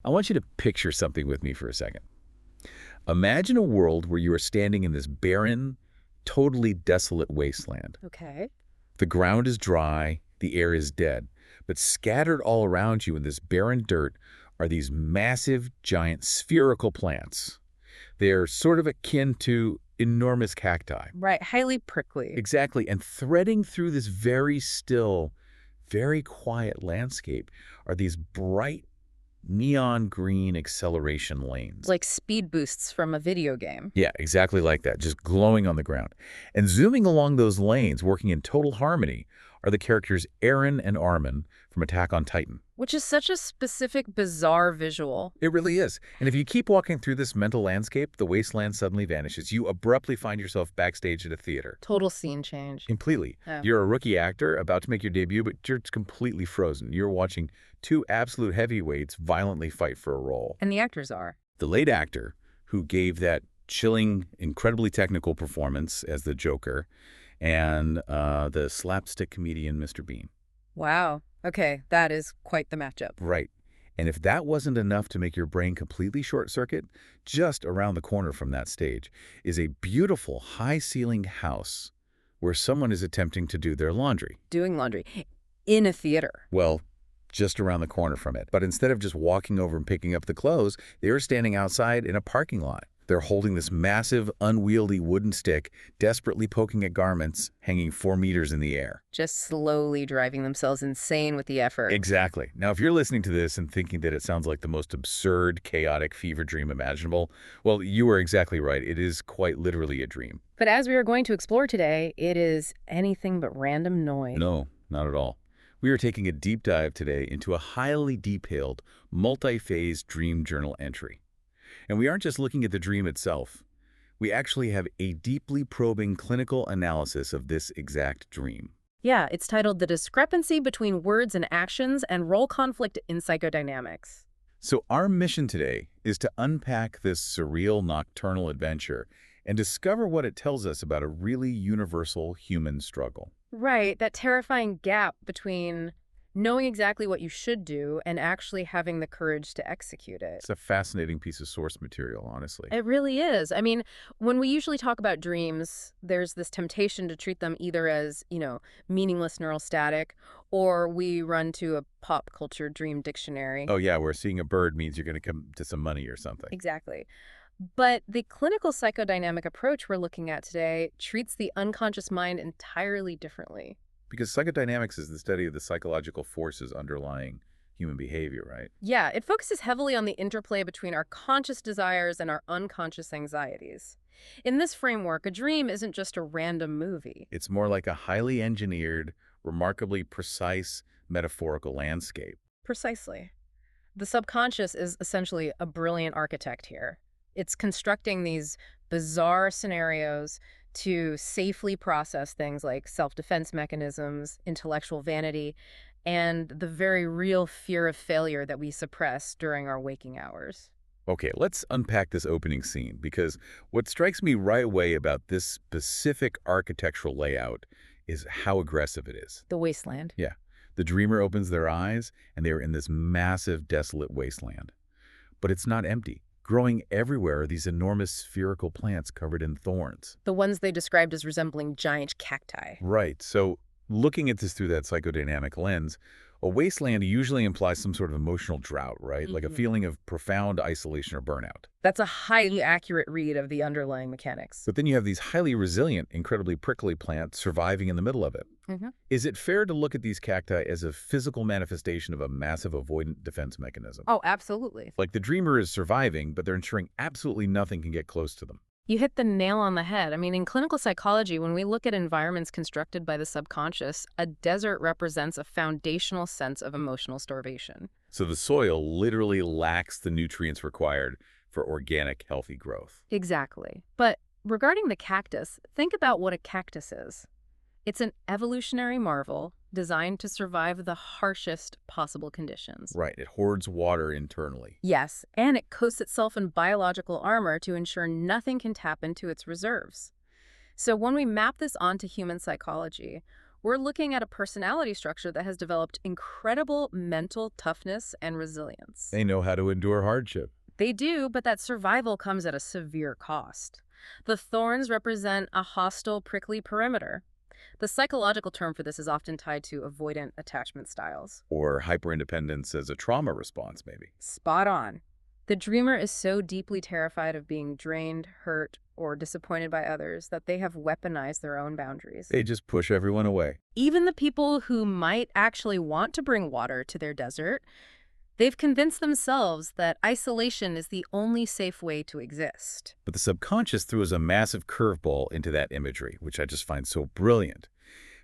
I want you to picture something with me for a second. Imagine a world where you are standing in this barren, totally desolate wasteland. Okay. The ground is dry, the air is dead, but scattered all around you in this barren dirt are these massive, giant spherical plants. They're sort of akin to enormous cacti. Right. Highly prickly. Exactly, and threading through this very still, very quiet landscape are these bright neon green acceleration lanes. Like speed boosts from a video game. Yeah, exactly like that, just glowing on the ground. And zooming along those lanes, working in total harmony, are the characters Aaron and Armin from Attack on Titan. Which is such a specific, bizarre visual. It really is. And if you keep walking through this mental landscape, the wasteland suddenly vanishes. You abruptly find yourself backstage at a theater. Total scene change. Completely. Yeah. You're a rookie actor about to make your debut, but you're completely frozen. You're watching two absolute heavyweights violently fight for a role. And the actors are. The lead actor, who gave that chilling, incredibly technical performance as the Joker, and the slapstick comedian Mr. Bean. Wow. Okay, that is quite the matchup. Right. And if that wasn't enough to make your brain completely short-circuit, just around the corner from that stage is a beautiful, high-ceilinged house where someone is attempting to do their laundry. Doing laundry in a theater. Well, just around the corner from it. But instead of just walking over and picking up the clothes, they are standing outside in a parking lot. They're holding this massive, unwieldy wooden stick, desperately poking at garments hanging 4 meters in the air. Just slowly driving themselves insane with the effort. Exactly. Now, if you're listening to this and thinking that it sounds like the most absurd, chaotic fever dream imaginable, well, you are exactly right. It is quite literally a dream. But as we are going to explore today, it is anything but random noise. No, not at all. We are taking a deep dive today into a highly detailed, multi-phase dream journal entry. And we aren't just looking at the dream itself. We actually have a deeply probing clinical analysis of this exact dream. Yeah, it's titled The Discrepancy Between Words and Actions and Role Conflict in Psychodynamics. So our mission today is to unpack this surreal nocturnal adventure and discover what it tells us about a really universal human struggle. Right, that terrifying gap between knowing exactly what you should do and actually having the courage to execute it. It's a fascinating piece of source material, honestly. It really is. I mean, when we usually talk about dreams, there's this temptation to treat them either as, meaningless neural static, or we run to a pop culture dream dictionary. Oh yeah, where seeing a bird means you're going to come to some money or something. Exactly. But the clinical psychodynamic approach we're looking at today treats the unconscious mind entirely differently. Because psychodynamics is the study of the psychological forces underlying human behavior, right? Yeah, it focuses heavily on the interplay between our conscious desires and our unconscious anxieties. In this framework, a dream isn't just a random movie. It's more like a highly engineered, remarkably precise metaphorical landscape. Precisely. The subconscious is essentially a brilliant architect here. It's constructing these bizarre scenarios to safely process things like self-defense mechanisms, intellectual vanity, and the very real fear of failure that we suppress during our waking hours. Okay, let's unpack this opening scene, because what strikes me right away about this specific architectural layout is how aggressive it is. The wasteland. Yeah, the dreamer opens their eyes, and they are in this massive, desolate wasteland. But it's not empty. Growing everywhere are these enormous spherical plants covered in thorns. The ones they described as resembling giant cacti. Right. So looking at this through that psychodynamic lens, a wasteland usually implies some sort of emotional drought, right? Like a feeling of profound isolation or burnout. That's a highly accurate read of the underlying mechanics. But then you have these highly resilient, incredibly prickly plants surviving in the middle of it. Is it fair to look at these cacti as a physical manifestation of a massive avoidant defense mechanism? Oh, absolutely. Like the dreamer is surviving, but they're ensuring absolutely nothing can get close to them. You hit the nail on the head. I mean, in clinical psychology, when we look at environments constructed by the subconscious, a desert represents a foundational sense of emotional starvation. So the soil literally lacks the nutrients required for organic, healthy growth. Exactly. But regarding the cactus, think about what a cactus is. It's an evolutionary marvel designed to survive the harshest possible conditions. Right, it hoards water internally. Yes, and it coats itself in biological armor to ensure nothing can tap into its reserves. So when we map this onto human psychology, We're looking at a personality structure that has developed incredible mental toughness and resilience. They know how to endure hardship. They do, but that survival comes at a severe cost. The thorns represent a hostile, prickly perimeter. The psychological term for this is often tied to avoidant attachment styles. Or hyperindependence as a trauma response, maybe. Spot on. The dreamer is so deeply terrified of being drained, hurt, or disappointed by others that they have weaponized their own boundaries. They just push everyone away. Even the people who might actually want to bring water to their desert, they've convinced themselves that isolation is the only safe way to exist. But the subconscious throws a massive curveball into that imagery, which I just find so brilliant.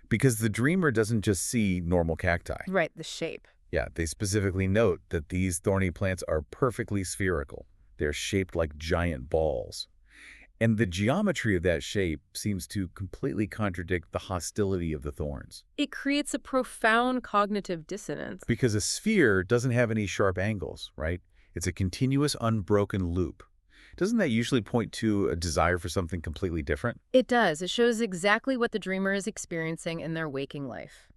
Because the dreamer doesn't just see normal cacti. Right, the shape. Yeah, they specifically note that these thorny plants are perfectly spherical. They're shaped like giant balls. And the geometry of that shape seems to completely contradict the hostility of the thorns. It creates a profound cognitive dissonance. Because a sphere doesn't have any sharp angles, right? It's a continuous, unbroken loop. Doesn't that usually point to a desire for something completely different? It does. It shows exactly what the dreamer is experiencing in their waking life.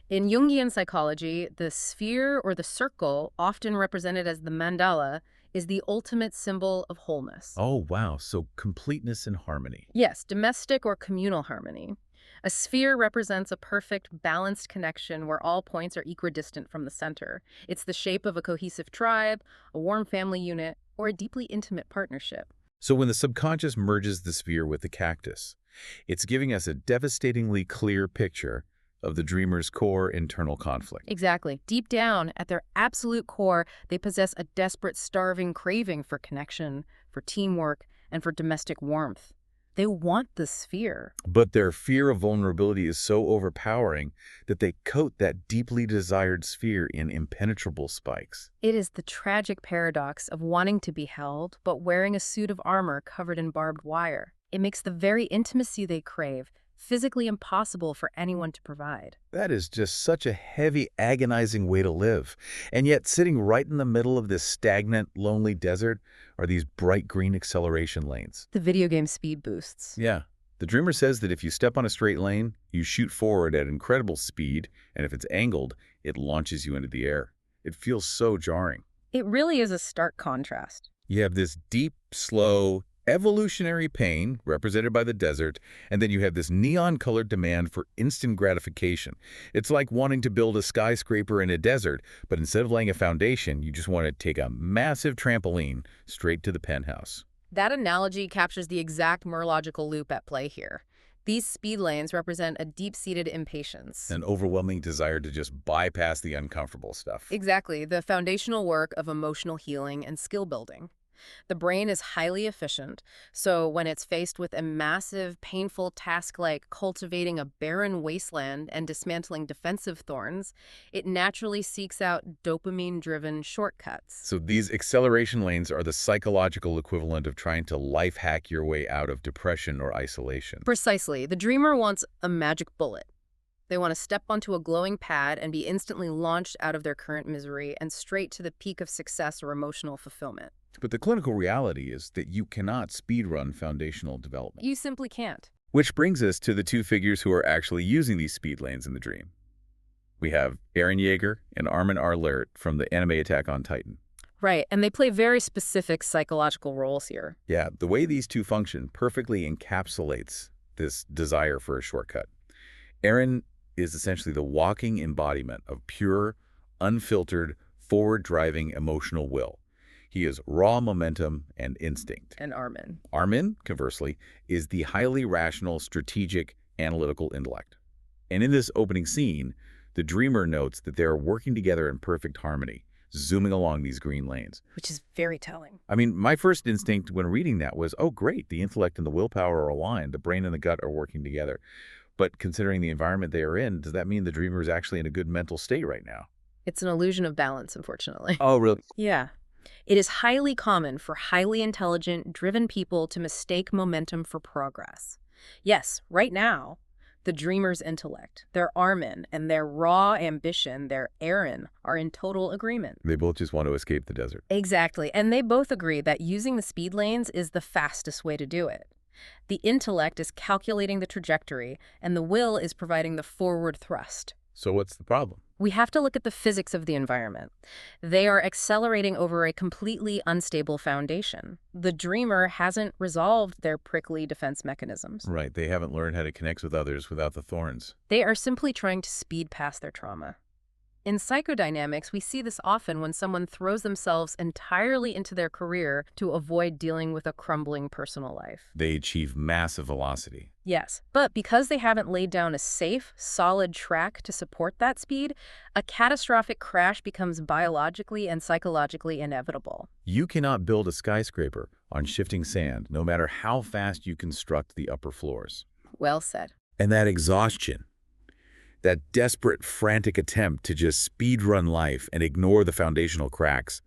In Jungian psychology, the sphere or the circle, often represented as the mandala, is the ultimate symbol of wholeness. Oh, wow. So completeness and harmony. Yes, domestic or communal harmony. A sphere represents a perfect, balanced connection where all points are equidistant from the center. It's the shape of a cohesive tribe, a warm family unit, or a deeply intimate partnership. So when the subconscious merges the sphere with the cactus, it's giving us a devastatingly clear picture of the dreamer's core internal conflict. Exactly. Deep down, at their absolute core, they possess a desperate, starving craving for connection, for teamwork, and for domestic warmth. They want the sphere. But their fear of vulnerability is so overpowering that they coat that deeply desired sphere in impenetrable spikes. It is the tragic paradox of wanting to be held, but wearing a suit of armor covered in barbed wire. It makes the very intimacy they crave physically impossible for anyone to provide. That is just such a heavy, agonizing way to live. And yet, sitting right in the middle of this stagnant, lonely desert are these bright green acceleration lanes. The video game speed boosts. Yeah. The dreamer says that if you step on a straight lane, you shoot forward at incredible speed, and if it's angled, it launches you into the air. It feels so jarring. It really is a stark contrast. You have this deep, slow, evolutionary pain, represented by the desert, and then you have this neon-colored demand for instant gratification. It's like wanting to build a skyscraper in a desert, but instead of laying a foundation, you just want to take a massive trampoline straight to the penthouse. That analogy captures the exact neurological loop at play here. These speed lanes represent a deep-seated impatience. An overwhelming desire to just bypass the uncomfortable stuff. Exactly, the foundational work of emotional healing and skill building. The brain is highly efficient, so when it's faced with a massive, painful task like cultivating a barren wasteland and dismantling defensive thorns, it naturally seeks out dopamine-driven shortcuts. So these acceleration lanes are the psychological equivalent of trying to life hack your way out of depression or isolation. Precisely. The dreamer wants a magic bullet. They want to step onto a glowing pad and be instantly launched out of their current misery and straight to the peak of success or emotional fulfillment. But the clinical reality is that you cannot speedrun foundational development. You simply can't. Which brings us to the two figures who are actually using these speed lanes in the dream. We have Eren Yeager and Armin from the anime Attack on Titan. Right, and they play very specific psychological roles here. Yeah, the way these two function perfectly encapsulates this desire for a shortcut. Eren is essentially the walking embodiment of pure, unfiltered, forward-driving emotional will. He is raw momentum and instinct. And Armin. Armin, conversely, is the highly rational, strategic, analytical intellect. And in this opening scene, the dreamer notes that they are working together in perfect harmony, zooming along these green lanes. Which is very telling. I mean, my first instinct when reading that was, oh, great, the intellect and the willpower are aligned, the brain and the gut are working together. But considering the environment they are in, does that mean the dreamer is actually in a good mental state right now? It's an illusion of balance, unfortunately. Oh, really? Yeah. It is highly common for highly intelligent, driven people to mistake momentum for progress. Yes, right now, the dreamer's intellect, their Armin, and their raw ambition, their Eren, are in total agreement. They both just want to escape the desert. Exactly, and they both agree that using the speed lanes is the fastest way to do it. The intellect is calculating the trajectory, and the will is providing the forward thrust. So what's the problem? We have to look at the physics of the environment. They are accelerating over a completely unstable foundation. The dreamer hasn't resolved their prickly defense mechanisms. Right, they haven't learned how to connect with others without the thorns. They are simply trying to speed past their trauma. In psychodynamics, we see this often when someone throws themselves entirely into their career to avoid dealing with a crumbling personal life. They achieve massive velocity. Yes, but because they haven't laid down a safe, solid track to support that speed, a catastrophic crash becomes biologically and psychologically inevitable. You cannot build a skyscraper on shifting sand, no matter how fast you construct the upper floors. Well said. And that exhaustion, that desperate, frantic attempt to just speed-run life and ignore the foundational cracks,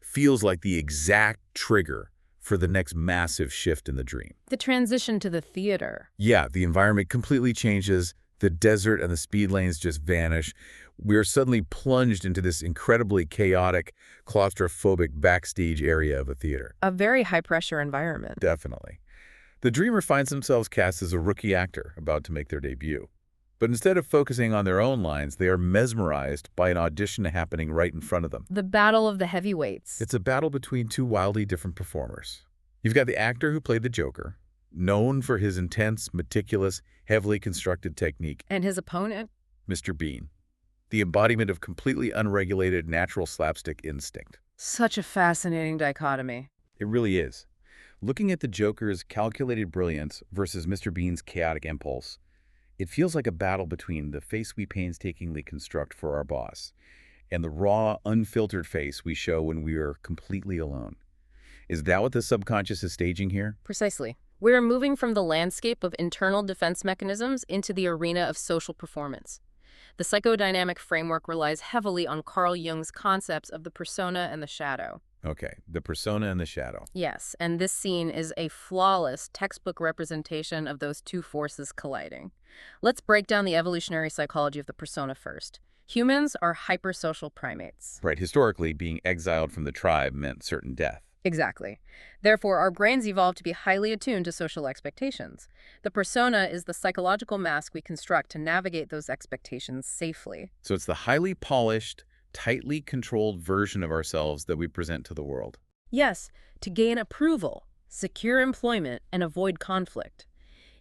feels like the exact trigger for the next massive shift in the dream. The transition to the theater. Yeah, the environment completely changes. The desert and the speed lanes just vanish. We're suddenly plunged into this incredibly chaotic, claustrophobic backstage area of a theater. A very high-pressure environment. Definitely. The dreamer finds themselves cast as a rookie actor about to make their debut. But instead of focusing on their own lines, they are mesmerized by an audition happening right in front of them. The battle of the heavyweights. It's a battle between two wildly different performers. You've got the actor who played the Joker, known for his intense, meticulous, heavily constructed technique. And his opponent? Mr. Bean, the embodiment of completely unregulated natural slapstick instinct. Such a fascinating dichotomy. It really is. Looking at the Joker's calculated brilliance versus Mr. Bean's chaotic impulse, it feels like a battle between the face we painstakingly construct for our boss and the raw, unfiltered face we show when we are completely alone. Is that what the subconscious is staging here? Precisely. We're moving from the landscape of internal defense mechanisms into the arena of social performance. The psychodynamic framework relies heavily on Carl Jung's concepts of the persona and the shadow. Okay, the persona and the shadow. Yes, and this scene is a flawless textbook representation of those two forces colliding. Let's break down the evolutionary psychology of the persona first. Humans are hypersocial primates. Right, historically, being exiled from the tribe meant certain death. Exactly. Therefore, our brains evolved to be highly attuned to social expectations. The persona is the psychological mask we construct to navigate those expectations safely. So it's the highly polished, tightly controlled version of ourselves that we present to the world. Yes, to gain approval, secure employment, and avoid conflict.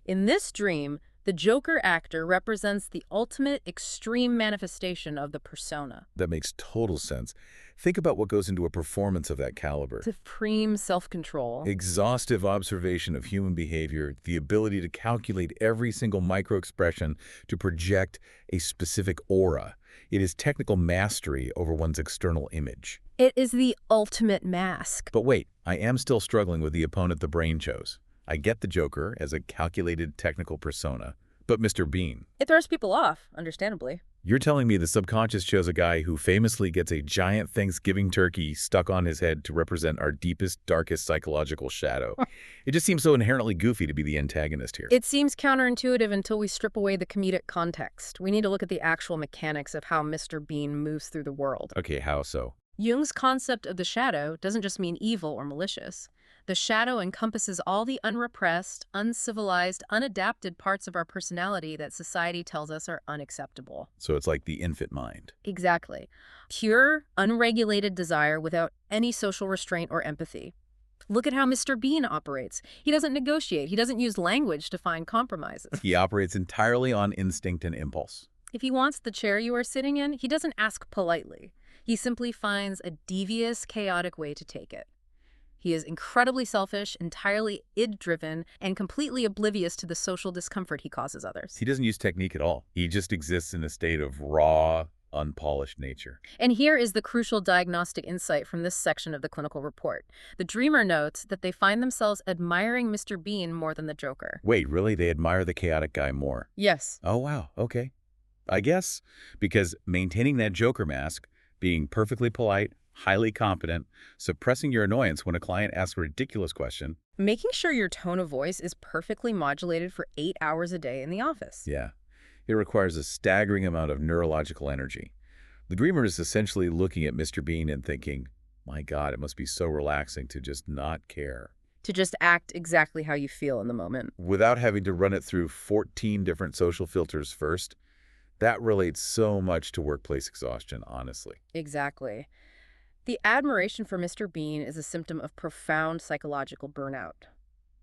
In this dream, the Joker actor represents the ultimate extreme manifestation of the persona. That makes total sense. Think about what goes into a performance of that caliber. Supreme self-control. Exhaustive observation of human behavior, the ability to calculate every single microexpression to project a specific aura. It is technical mastery over one's external image. It is the ultimate mask. But wait, I am still struggling with the opponent the brain chose. I get the Joker as a calculated technical persona, but Mr. Bean. It throws people off, understandably. You're telling me the subconscious chose a guy who famously gets a giant Thanksgiving turkey stuck on his head to represent our deepest, darkest psychological shadow. It just seems so inherently goofy to be the antagonist here. It seems counterintuitive until we strip away the comedic context. We need to look at the actual mechanics of how Mr. Bean moves through the world. Okay, how so? Jung's concept of the shadow doesn't just mean evil or malicious. The shadow encompasses all the unrepressed, uncivilized, unadapted parts of our personality that society tells us are unacceptable. So it's like the infant mind. Exactly. Pure, unregulated desire without any social restraint or empathy. Look at how Mr. Bean operates. He doesn't negotiate. He doesn't use language to find compromises. He operates entirely on instinct and impulse. If he wants the chair you are sitting in, he doesn't ask politely. He simply finds a devious, chaotic way to take it. He is incredibly selfish, entirely id-driven, and completely oblivious to the social discomfort he causes others. He doesn't use technique at all. He just exists in a state of raw, unpolished nature. And here is the crucial diagnostic insight from this section of the clinical report. The dreamer notes that they find themselves admiring Mr. Bean more than the Joker. Wait, really? They admire the chaotic guy more? Yes. Oh, wow. Okay. I guess because maintaining that Joker mask, being perfectly polite, highly competent, suppressing your annoyance when a client asks a ridiculous question. Making sure your tone of voice is perfectly modulated for 8 hours a day in the office. Yeah. It requires a staggering amount of neurological energy. The dreamer is essentially looking at Mr. Bean and thinking, my God, it must be so relaxing to just not care. To just act exactly how you feel in the moment. without having to run it through 14 different social filters first. That relates so much to workplace exhaustion, honestly. Exactly. The admiration for Mr. Bean is a symptom of profound psychological burnout.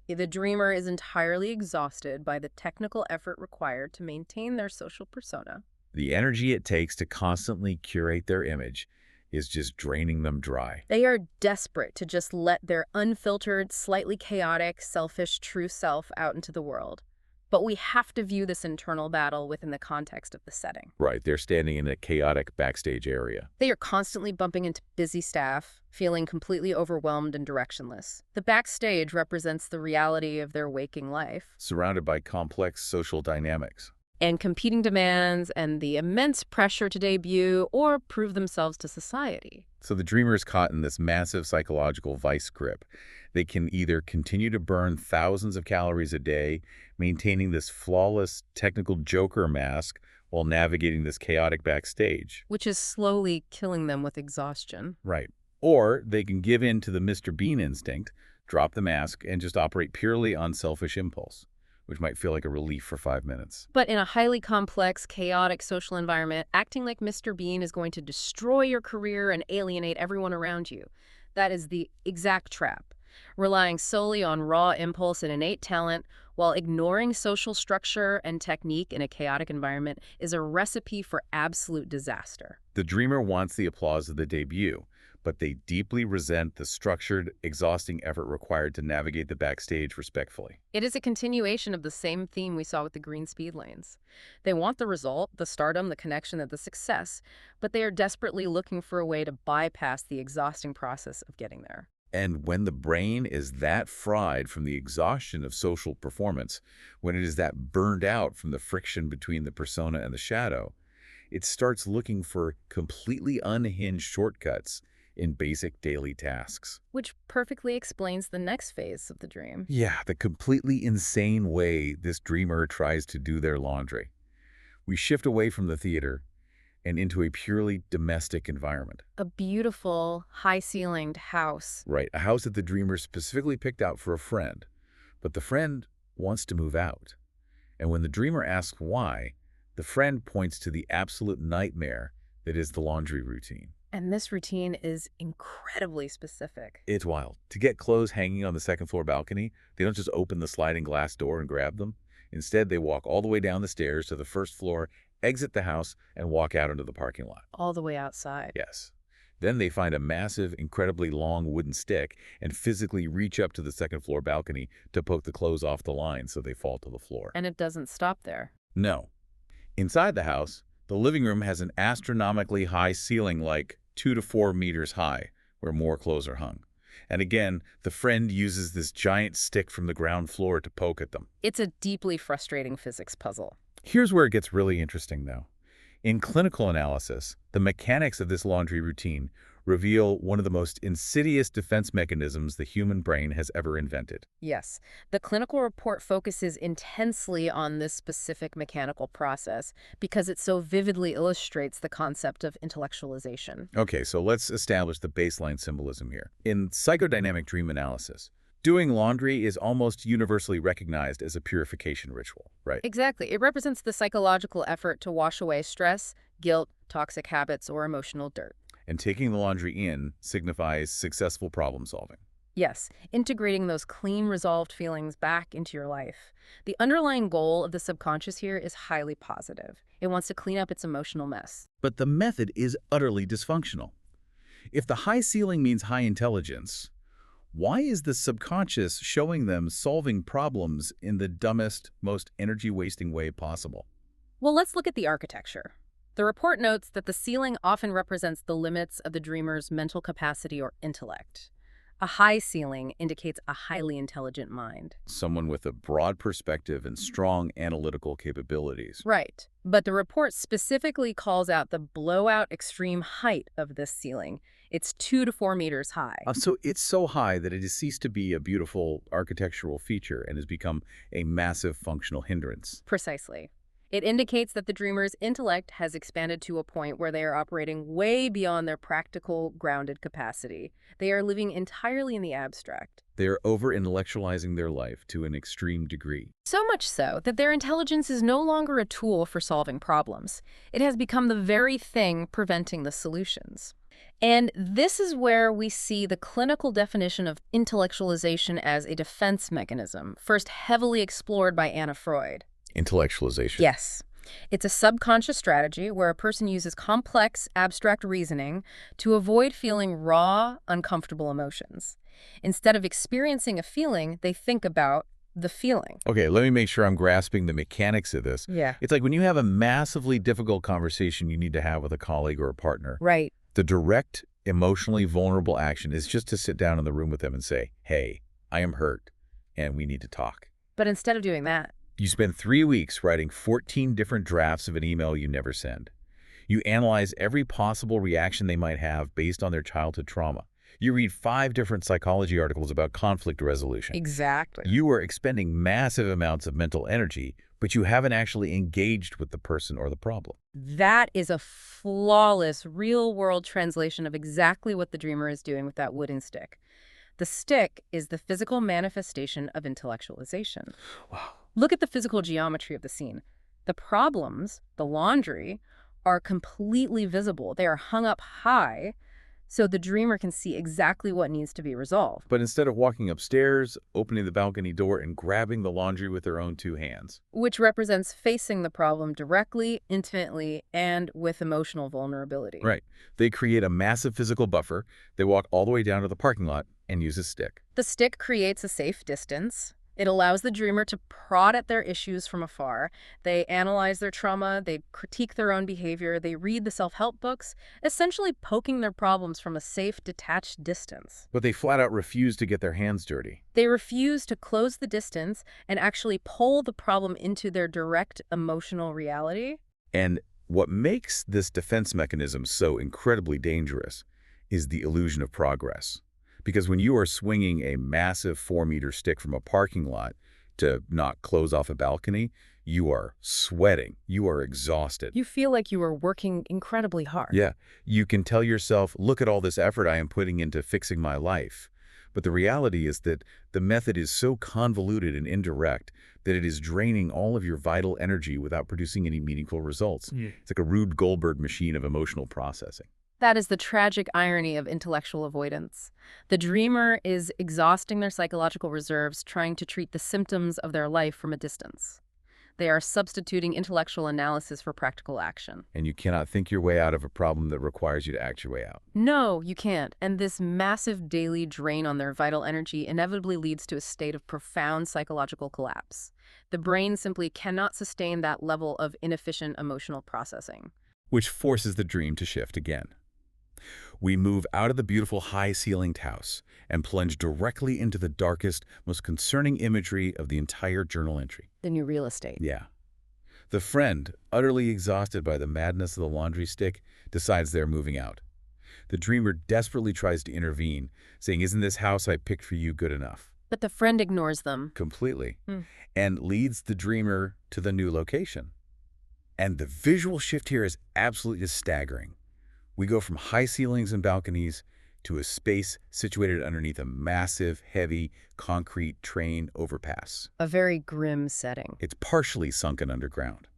The dreamer is entirely exhausted by the technical effort required to maintain their social persona. The energy it takes to constantly curate their image is just draining them dry. They are desperate to just let their unfiltered, slightly chaotic, selfish, true self out into the world. But we have to view this internal battle within the context of the setting. Right, they're standing in a chaotic backstage area, They are constantly bumping into busy staff, feeling completely overwhelmed and directionless. The backstage represents the reality of their waking life surrounded by complex social dynamics. and competing demands and the immense pressure to debut or prove themselves to society. So the dreamer is caught in this massive psychological vice grip. They can either continue to burn thousands of calories a day, maintaining this flawless technical Joker mask while navigating this chaotic backstage. Which is slowly killing them with exhaustion. Right. Or they can give in to the Mr. Bean instinct, drop the mask, and just operate purely on selfish impulse, which might feel like a relief for 5 minutes. But in a highly complex, chaotic social environment, acting like Mr. Bean is going to destroy your career and alienate everyone around you. That is the exact trap. Relying solely on raw impulse and innate talent while ignoring social structure and technique in a chaotic environment is a recipe for absolute disaster. The dreamer wants the applause of the debut, but they deeply resent the structured, exhausting effort required to navigate the backstage respectfully. It is a continuation of the same theme we saw with the green speed lanes. They want the result, the stardom, the connection, and the success, but they are desperately looking for a way to bypass the exhausting process of getting there. And when the brain is that fried from the exhaustion of social performance, when it is that burned out from the friction between the persona and the shadow, it starts looking for completely unhinged shortcuts in basic daily tasks. Which perfectly explains the next phase of the dream. Yeah, the completely insane way this dreamer tries to do their laundry. We shift away from the theater and into a purely domestic environment. A beautiful, high-ceilinged house. Right, a house that the dreamer specifically picked out for a friend, but the friend wants to move out. And when the dreamer asks why, the friend points to the absolute nightmare that is the laundry routine. And this routine is incredibly specific. It's wild. To get clothes hanging on the second floor balcony, they don't just open the sliding glass door and grab them. Instead, they walk all the way down the stairs to the first floor, exit the house, and walk out into the parking lot. All the way outside. Yes. Then they find a massive, incredibly long wooden stick and physically reach up to the second floor balcony to poke the clothes off the line so they fall to the floor. And it doesn't stop there. No. Inside the house, the living room has an astronomically high ceiling, like 2 to 4 meters high, where more clothes are hung. And again, the friend uses this giant stick from the ground floor to poke at them. It's a deeply frustrating physics puzzle. Here's where it gets really interesting, though. In clinical analysis, the mechanics of this laundry routine reveal one of the most insidious defense mechanisms the human brain has ever invented. Yes, the clinical report focuses intensely on this specific mechanical process because it so vividly illustrates the concept of intellectualization. Okay, so let's establish the baseline symbolism here. In psychodynamic dream analysis, doing laundry is almost universally recognized as a purification ritual, right? Exactly. It represents the psychological effort to wash away stress, guilt, toxic habits, or emotional dirt. And taking the laundry in signifies successful problem solving. Yes, integrating those clean, resolved feelings back into your life. The underlying goal of the subconscious here is highly positive. It wants to clean up its emotional mess. But the method is utterly dysfunctional. If the high ceiling means high intelligence, why is the subconscious showing them solving problems in the dumbest, most energy-wasting way possible? Well, let's look at the architecture. The report notes that the ceiling often represents the limits of the dreamer's mental capacity or intellect. A high ceiling indicates a highly intelligent mind. Someone with a broad perspective and strong analytical capabilities. Right. But the report specifically calls out the blowout extreme height of this ceiling. It's 2 to 4 meters high. So it's so high that it has ceased to be a beautiful architectural feature and has become a massive functional hindrance. Precisely. It indicates that the dreamer's intellect has expanded to a point where they are operating way beyond their practical, grounded capacity. They are living entirely in the abstract. They are over-intellectualizing their life to an extreme degree. So much so that their intelligence is no longer a tool for solving problems. It has become the very thing preventing the solutions. And this is where we see the clinical definition of intellectualization as a defense mechanism, first heavily explored by Anna Freud. Intellectualization. Yes. It's a subconscious strategy where a person uses complex, abstract reasoning to avoid feeling raw, uncomfortable emotions. Instead of experiencing a feeling, they think about the feeling. Okay, let me make sure I'm grasping the mechanics of this. Yeah. It's like when you have a massively difficult conversation you need to have with a colleague or a partner. Right. The direct, emotionally vulnerable action is just to sit down in the room with them and say, hey, I am hurt, and we need to talk. But instead of doing that, You spend 3 weeks writing 14 different drafts of an email you never send. You analyze every possible reaction they might have based on their childhood trauma. You read 5 different psychology articles about conflict resolution. exactly. You are expending massive amounts of mental energy, but you haven't actually engaged with the person or the problem. That is a flawless, real-world translation of exactly what the dreamer is doing with that wooden stick. The stick is the physical manifestation of intellectualization. Wow. Look at the physical geometry of the scene. The problems, the laundry, are completely visible. They are hung up high, so the dreamer can see exactly what needs to be resolved. But instead of walking upstairs, opening the balcony door, and grabbing the laundry with their own 2 hands. Which represents facing the problem directly, intimately, and with emotional vulnerability. Right. They create a massive physical buffer. They walk all the way down to the parking lot and use a stick. The stick creates a safe distance. It allows the dreamer to prod at their issues from afar. They analyze their trauma, they critique their own behavior, they read the self-help books, essentially poking their problems from a safe, detached distance. But they flat out refuse to get their hands dirty. They refuse to close the distance and actually pull the problem into their direct emotional reality. And what makes this defense mechanism so incredibly dangerous is the illusion of progress. Because when you are swinging a massive 4-meter stick from a parking lot to not close off a balcony, you are sweating. You are exhausted. You feel like you are working incredibly hard. Yeah, you can tell yourself, look at all this effort I am putting into fixing my life. But the reality is that the method is so convoluted and indirect that it is draining all of your vital energy without producing any meaningful results. Yeah. It's like a Rube Goldberg machine of emotional processing. That is the tragic irony of intellectual avoidance. The dreamer is exhausting their psychological reserves trying to treat the symptoms of their life from a distance. They are substituting intellectual analysis for practical action. And you cannot think your way out of a problem that requires you to act your way out. No, you can't. And this massive daily drain on their vital energy inevitably leads to a state of profound psychological collapse. The brain simply cannot sustain that level of inefficient emotional processing. Which forces the dream to shift again. We move out of the beautiful high-ceilinged house and plunge directly into the darkest, most concerning imagery of the entire journal entry. The new real estate. Yeah. The friend, utterly exhausted by the madness of the laundry stick, decides they're moving out. The dreamer desperately tries to intervene, saying, isn't this house I picked for you good enough? But the friend ignores them. Completely. Hmm. And leads the dreamer to the new location. And the visual shift here is absolutely staggering. We go from high ceilings and balconies to a space situated underneath a massive, heavy, concrete train overpass. A very grim setting. It's partially sunken underground.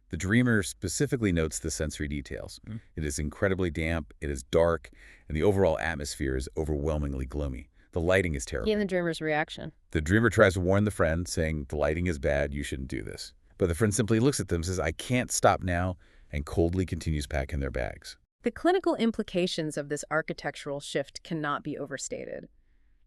The dreamer specifically notes the sensory details. It is incredibly damp, it is dark, and the overall atmosphere is overwhelmingly gloomy. The lighting is terrible. Even the dreamer's reaction. The dreamer tries to warn the friend, saying, the lighting is bad, you shouldn't do this. But the friend simply looks at them, says, I can't stop now, and coldly continues packing their bags. The clinical implications of this architectural shift cannot be overstated.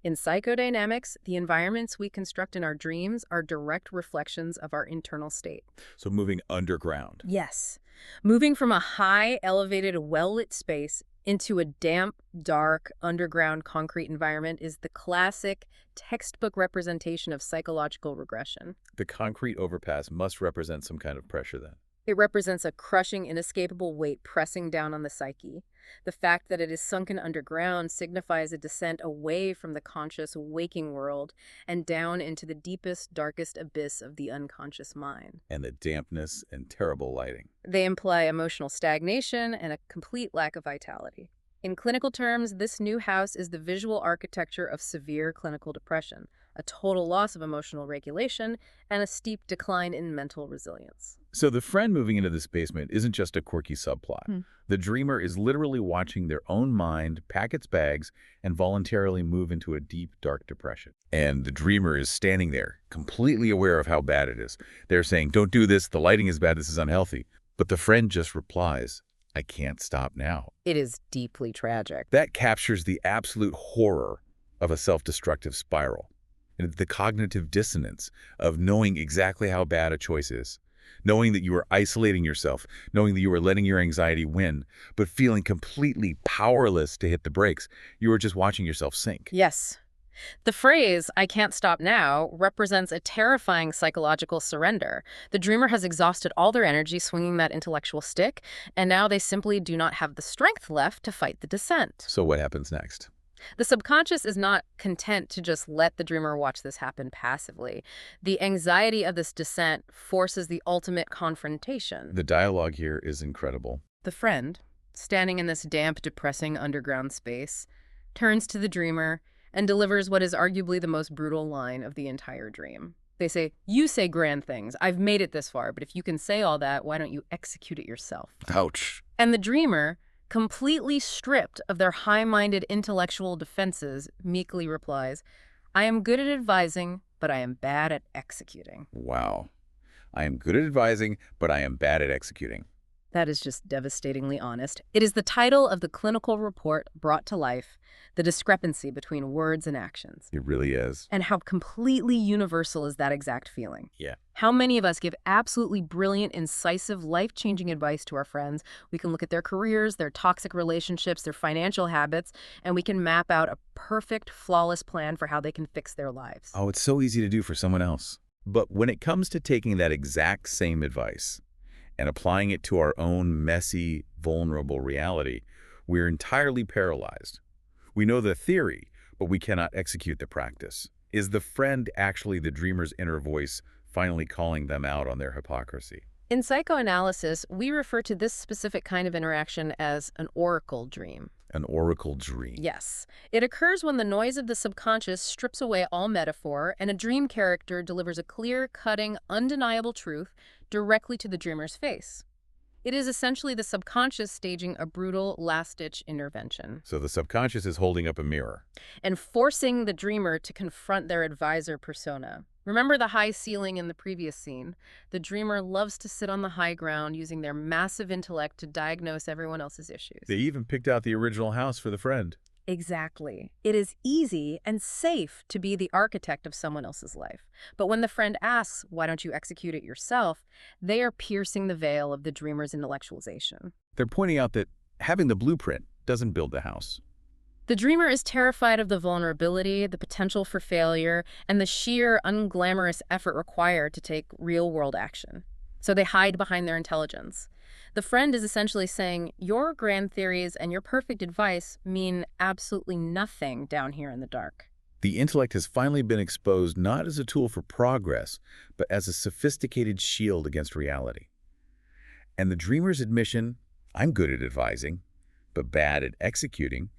In psychodynamics, the environments we construct in our dreams are direct reflections of our internal state. So moving underground. Yes. Moving from a high, elevated, well-lit space into a damp, dark, underground concrete environment is the classic textbook representation of psychological regression. The concrete overpass must represent some kind of pressure then. It represents a crushing, inescapable weight pressing down on the psyche. The fact that it is sunken underground signifies a descent away from the conscious waking world and down into the deepest, darkest abyss of the unconscious mind. And the dampness and terrible lighting. They imply emotional stagnation and a complete lack of vitality. In clinical terms, this new house is the visual architecture of severe clinical depression, a total loss of emotional regulation, and a steep decline in mental resilience. So the friend moving into this basement isn't just a quirky subplot. Hmm. The dreamer is literally watching their own mind pack its bags and voluntarily move into a deep, dark depression. And the dreamer is standing there, completely aware of how bad it is. They're saying, don't do this, the lighting is bad, this is unhealthy. But the friend just replies, I can't stop now. It is deeply tragic. That captures the absolute horror of a self-destructive spiral. And the cognitive dissonance of knowing exactly how bad a choice is. Knowing that you are isolating yourself, knowing that you are letting your anxiety win, but feeling completely powerless to hit the brakes. You are just watching yourself sink. Yes. The phrase, I can't stop now, represents a terrifying psychological surrender. The dreamer has exhausted all their energy swinging that intellectual stick, and now they simply do not have the strength left to fight the descent. So what happens next? The subconscious is not content to just let the dreamer watch this happen passively. The anxiety of this descent forces the ultimate confrontation. The dialogue here is incredible. The friend, standing in this damp, depressing underground space, turns to the dreamer and delivers what is arguably the most brutal line of the entire dream. They say, you say grand things. I've made it this far, but if you can say all that, why don't you execute it yourself? Ouch. And the dreamer, completely stripped of their high-minded intellectual defenses, meekly replies, I am good at advising, but I am bad at executing. Wow. I am good at advising, but I am bad at executing. That is just devastatingly honest. It is the title of the clinical report brought to life, the discrepancy between words and actions. It really is. And how completely universal is that exact feeling? Yeah. How many of us give absolutely brilliant, incisive, life-changing advice to our friends? We can look at their careers, their toxic relationships, their financial habits, and we can map out a perfect, flawless plan for how they can fix their lives. Oh, it's so easy to do for someone else. But when it comes to taking that exact same advice and applying it to our own messy, vulnerable reality, we're entirely paralyzed. We know the theory, but we cannot execute the practice. Is the friend actually the dreamer's inner voice finally calling them out on their hypocrisy? In psychoanalysis, we refer to this specific kind of interaction as an oracle dream. An oracle dream. Yes. It occurs when the noise of the subconscious strips away all metaphor and a dream character delivers a clear-cutting, undeniable truth directly to the dreamer's face. It is essentially the subconscious staging a brutal, last-ditch intervention. So the subconscious is holding up a mirror. And forcing the dreamer to confront their advisor persona. Remember the high ceiling in the previous scene? The dreamer loves to sit on the high ground using their massive intellect to diagnose everyone else's issues. They even picked out the original house for the friend. Exactly. It is easy and safe to be the architect of someone else's life. But when the friend asks, why don't you execute it yourself, they are piercing the veil of the dreamer's intellectualization. They're pointing out that having the blueprint doesn't build the house. The dreamer is terrified of the vulnerability, the potential for failure, and the sheer, unglamorous effort required to take real-world action. So they hide behind their intelligence. The friend is essentially saying, your grand theories and your perfect advice mean absolutely nothing down here in the dark. The intellect has finally been exposed not as a tool for progress, but as a sophisticated shield against reality. And the dreamer's admission, I'm good at advising, but bad at executing,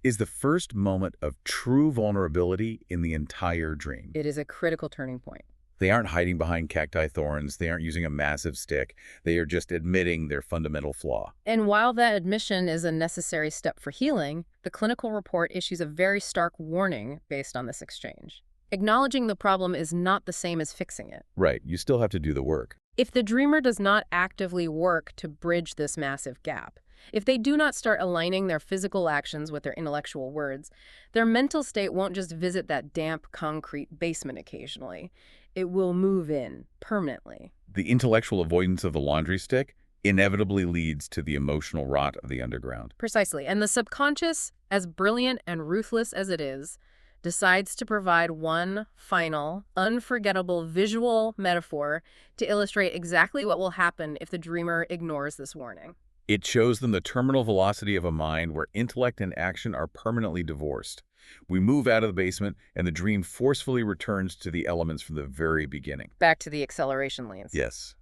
is the first moment of true vulnerability in the entire dream. It is a critical turning point. They aren't hiding behind cacti thorns. They aren't using a massive stick. They are just admitting their fundamental flaw. And while that admission is a necessary step for healing, the clinical report issues a very stark warning based on this exchange. Acknowledging the problem is not the same as fixing it. Right, you still have to do the work. If the dreamer does not actively work to bridge this massive gap, if they do not start aligning their physical actions with their intellectual words, their mental state won't just visit that damp, concrete basement occasionally. It will move in permanently. The intellectual avoidance of the laundry stick inevitably leads to the emotional rot of the underground. Precisely. And the subconscious, as brilliant and ruthless as it is, decides to provide one final, unforgettable visual metaphor to illustrate exactly what will happen if the dreamer ignores this warning. It shows them the terminal velocity of a mind where intellect and action are permanently divorced. We move out of the basement, and the dream forcefully returns to the elements from the very beginning. Back to the acceleration lanes. Yes,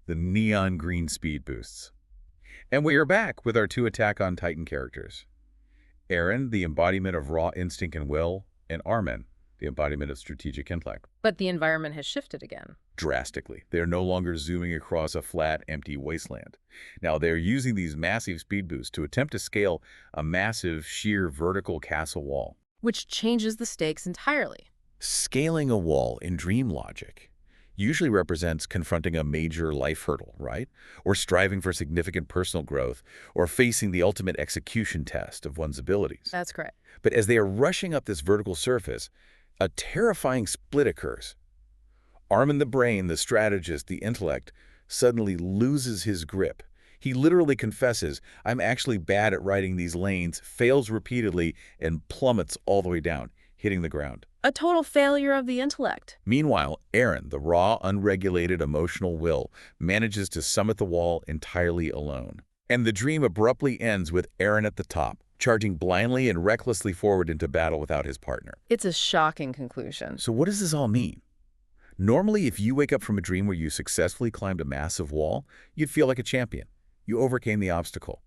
the neon green speed boosts. And we are back with our two Attack on Titan characters. Eren, the embodiment of raw instinct and will, and Armin, the embodiment of strategic intellect. But the environment has shifted again. Drastically. They are no longer zooming across a flat, empty wasteland. Now, they're using these massive speed boosts to attempt to scale a massive, sheer vertical castle wall. Which changes the stakes entirely. Scaling a wall in dream logic usually represents confronting a major life hurdle, right? Or striving for significant personal growth, or facing the ultimate execution test of one's abilities. That's correct. But as they are rushing up this vertical surface, a terrifying split occurs. Armin the brain, the strategist, the intellect, suddenly loses his grip. He literally confesses, I'm actually bad at riding these lanes, fails repeatedly, and plummets all the way down, hitting the ground. A total failure of the intellect. Meanwhile, Eren, the raw, unregulated emotional will, manages to summit the wall entirely alone. And the dream abruptly ends with Eren at the top, charging blindly and recklessly forward into battle without his partner. It's a shocking conclusion. So what does this all mean? Normally, if you wake up from a dream where you successfully climbed a massive wall, you'd feel like a champion. You overcame the obstacle.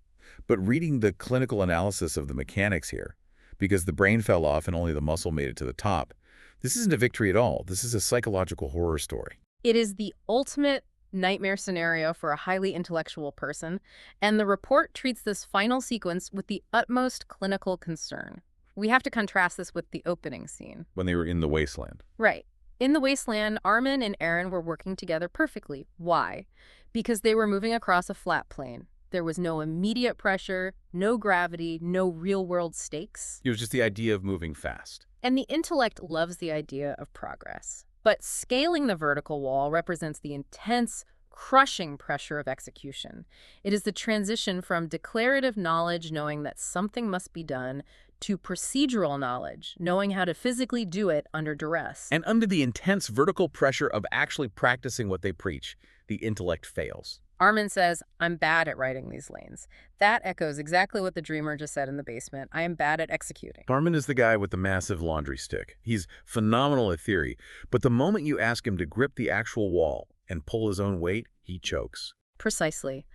But reading the clinical analysis of the mechanics here, because the brain fell off and only the muscle made it to the top, this isn't a victory at all. This is a psychological horror story. It is the ultimate nightmare scenario for a highly intellectual person, and the report treats this final sequence with the utmost clinical concern. We have to contrast this with the opening scene. When they were in the wasteland. Right. In the wasteland, Armin and Eren were working together perfectly. Why? Because they were moving across a flat plane. There was no immediate pressure, no gravity, no real-world stakes. It was just the idea of moving fast. And the intellect loves the idea of progress. But scaling the vertical wall represents the intense, crushing pressure of execution. It is the transition from declarative knowledge, knowing that something must be done, to procedural knowledge, knowing how to physically do it under duress. And under the intense vertical pressure of actually practicing what they preach, the intellect fails. Armin says, I'm bad at riding these lanes. That echoes exactly what the dreamer just said in the basement. I am bad at executing. Armin is the guy with the massive laundry stick. He's phenomenal at theory, but the moment you ask him to grip the actual wall and pull his own weight, he chokes. Precisely.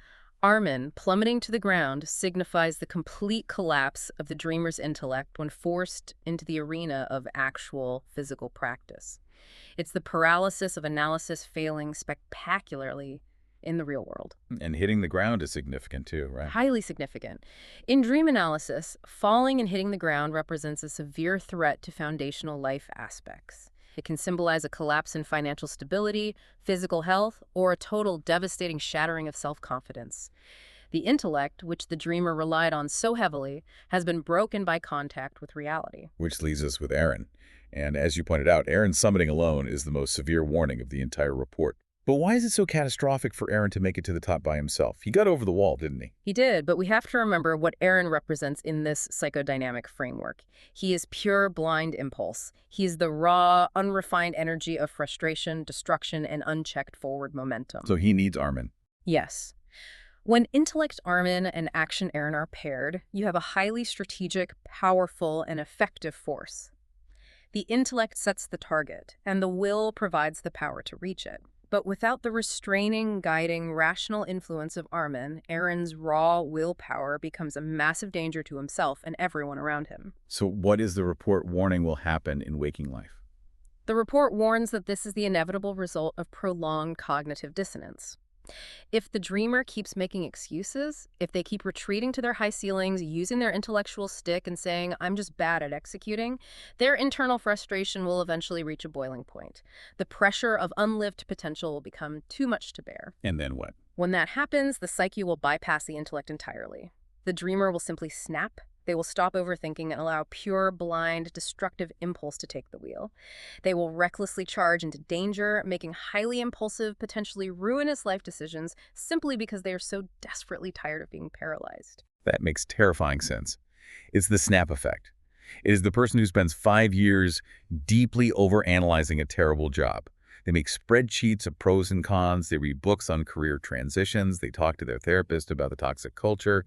Armin, plummeting to the ground, signifies the complete collapse of the dreamer's intellect when forced into the arena of actual physical practice. It's the paralysis of analysis failing spectacularly in the real world. And hitting the ground is significant too, right? Highly significant. In dream analysis, falling and hitting the ground represents a severe threat to foundational life aspects. It can symbolize a collapse in financial stability, physical health, or a total devastating shattering of self-confidence. The intellect, which the dreamer relied on so heavily, has been broken by contact with reality. Which leaves us with Eren. And as you pointed out, Eren's summiting alone is the most severe warning of the entire report. But why is it so catastrophic for Eren to make it to the top by himself? He got over the wall, didn't he? He did, but we have to remember what Eren represents in this psychodynamic framework. He is pure blind impulse. He is the raw, unrefined energy of frustration, destruction, and unchecked forward momentum. So he needs Armin. Yes. When intellect Armin and action Eren are paired, you have a highly strategic, powerful, and effective force. The intellect sets the target, and the will provides the power to reach it. But without the restraining, guiding, rational influence of Armin, Eren's raw willpower becomes a massive danger to himself and everyone around him. So what is the report warning will happen in waking life? The report warns that this is the inevitable result of prolonged cognitive dissonance. If the dreamer keeps making excuses, if they keep retreating to their high ceilings, using their intellectual stick and saying, I'm just bad at executing, their internal frustration will eventually reach a boiling point. The pressure of unlived potential will become too much to bear. And then what? When that happens, the psyche will bypass the intellect entirely. The dreamer will simply snap. They will stop overthinking and allow pure, blind, destructive impulse to take the wheel. They will recklessly charge into danger, making highly impulsive, potentially ruinous life decisions simply because they are so desperately tired of being paralyzed. That makes terrifying sense. It's the snap effect. It is the person who spends 5 years deeply overanalyzing a terrible job. They make spreadsheets of pros and cons. They read books on career transitions. They talk to their therapist about the toxic culture.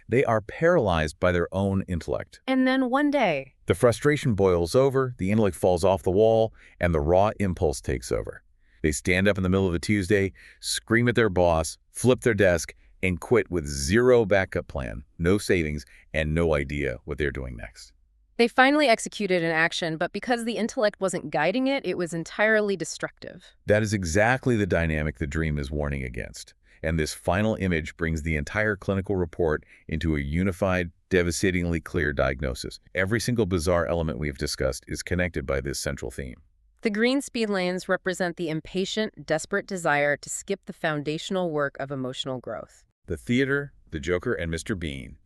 They are paralyzed by their own intellect. And then one day, The frustration boils over, the intellect falls off the wall, and the raw impulse takes over. They stand up in the middle of a Tuesday, scream at their boss, flip their desk, and quit with zero backup plan, no savings, and no idea what they're doing next. they finally executed an action, but because the intellect wasn't guiding it, it was entirely destructive. That is exactly the dynamic the dream is warning against. And this final image brings the entire clinical report into a unified, devastatingly clear diagnosis. Every single bizarre element we have discussed is connected by this central theme. The green speed lanes represent the impatient, desperate desire to skip the foundational work of emotional growth. The theater, the Joker, and Mr. Bean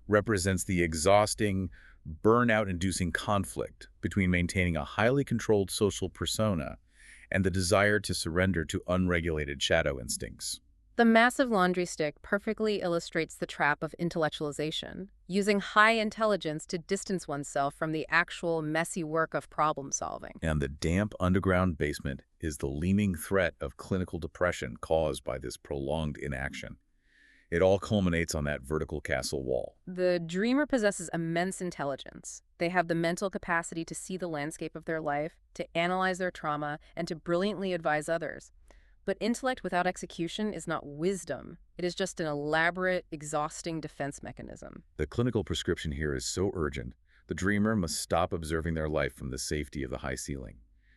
represents the exhausting, burnout-inducing conflict between maintaining a highly controlled social persona and the desire to surrender to unregulated shadow instincts. The massive laundry stick perfectly illustrates the trap of intellectualization, using high intelligence to distance oneself from the actual messy work of problem solving. And the damp underground basement is the looming threat of clinical depression caused by this prolonged inaction. It all culminates on that vertical castle wall. The dreamer possesses immense intelligence. They have the mental capacity to see the landscape of their life, to analyze their trauma, and to brilliantly advise others. But intellect without execution is not wisdom. It is just an elaborate, exhausting defense mechanism. The clinical prescription here is so urgent, the dreamer must stop observing their life from the safety of the high ceiling.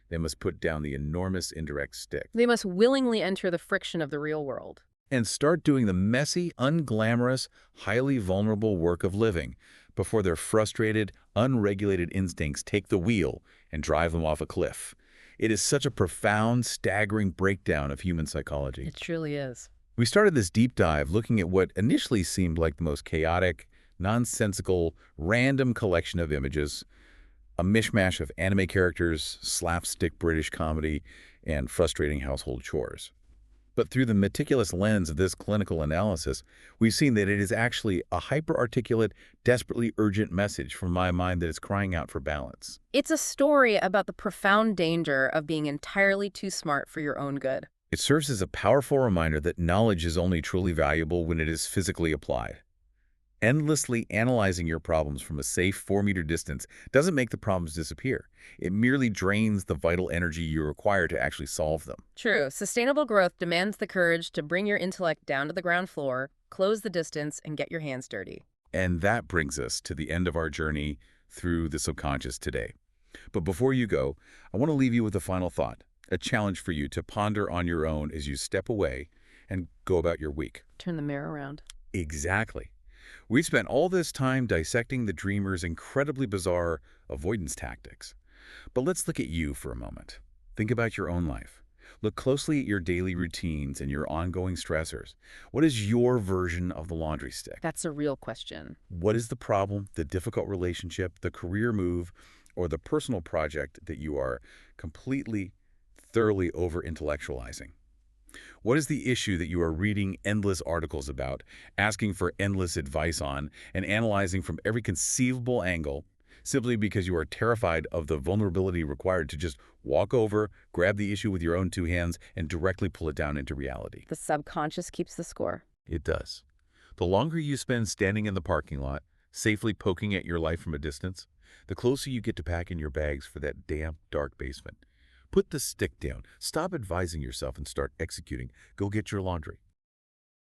They must put down the enormous indirect stick They must willingly enter the friction of the real world. and start doing the messy, unglamorous, highly vulnerable work of living before their frustrated, unregulated instincts take the wheel and drive them off a cliff. It is such a profound, staggering breakdown of human psychology. It truly is. We started this deep dive looking at what initially seemed like the most chaotic, nonsensical, random collection of images, a mishmash of anime characters, slapstick British comedy, and frustrating household chores. But through the meticulous lens of this clinical analysis, we've seen that it is actually a hyper-articulate, desperately urgent message from my mind that is crying out for balance. It's a story about the profound danger of being entirely too smart for your own good. It serves as a powerful reminder that knowledge is only truly valuable when it is physically applied. Endlessly analyzing your problems from a safe 4-meter distance doesn't make the problems disappear. It merely drains the vital energy you require to actually solve them. True, sustainable growth demands the courage to bring your intellect down to the ground floor, close the distance, and get your hands dirty. And that brings us to the end of our journey through the subconscious today. But before you go, I want to leave you with a final thought, a challenge for you to ponder on your own as you step away and go about your week. Turn the mirror around. Exactly. We spent all this time dissecting the dreamer's incredibly bizarre avoidance tactics. But let's look at you for a moment. Think about your own life. Look closely at your daily routines and your ongoing stressors. What is your version of the laundry stick? That's a real question. What is the problem, the difficult relationship, the career move, or the personal project that you are completely, thoroughly over-intellectualizing? What is the issue that you are reading endless articles about, asking for endless advice on, and analyzing from every conceivable angle simply because you are terrified of the vulnerability required to just walk over, grab the issue with your own two hands, and directly pull it down into reality? The subconscious keeps the score. It does. The longer you spend standing in the parking lot, safely poking at your life from a distance, the closer you get to packing your bags for that damp, dark basement. Put the stick down. Stop advising yourself and start executing. Go get your laundry.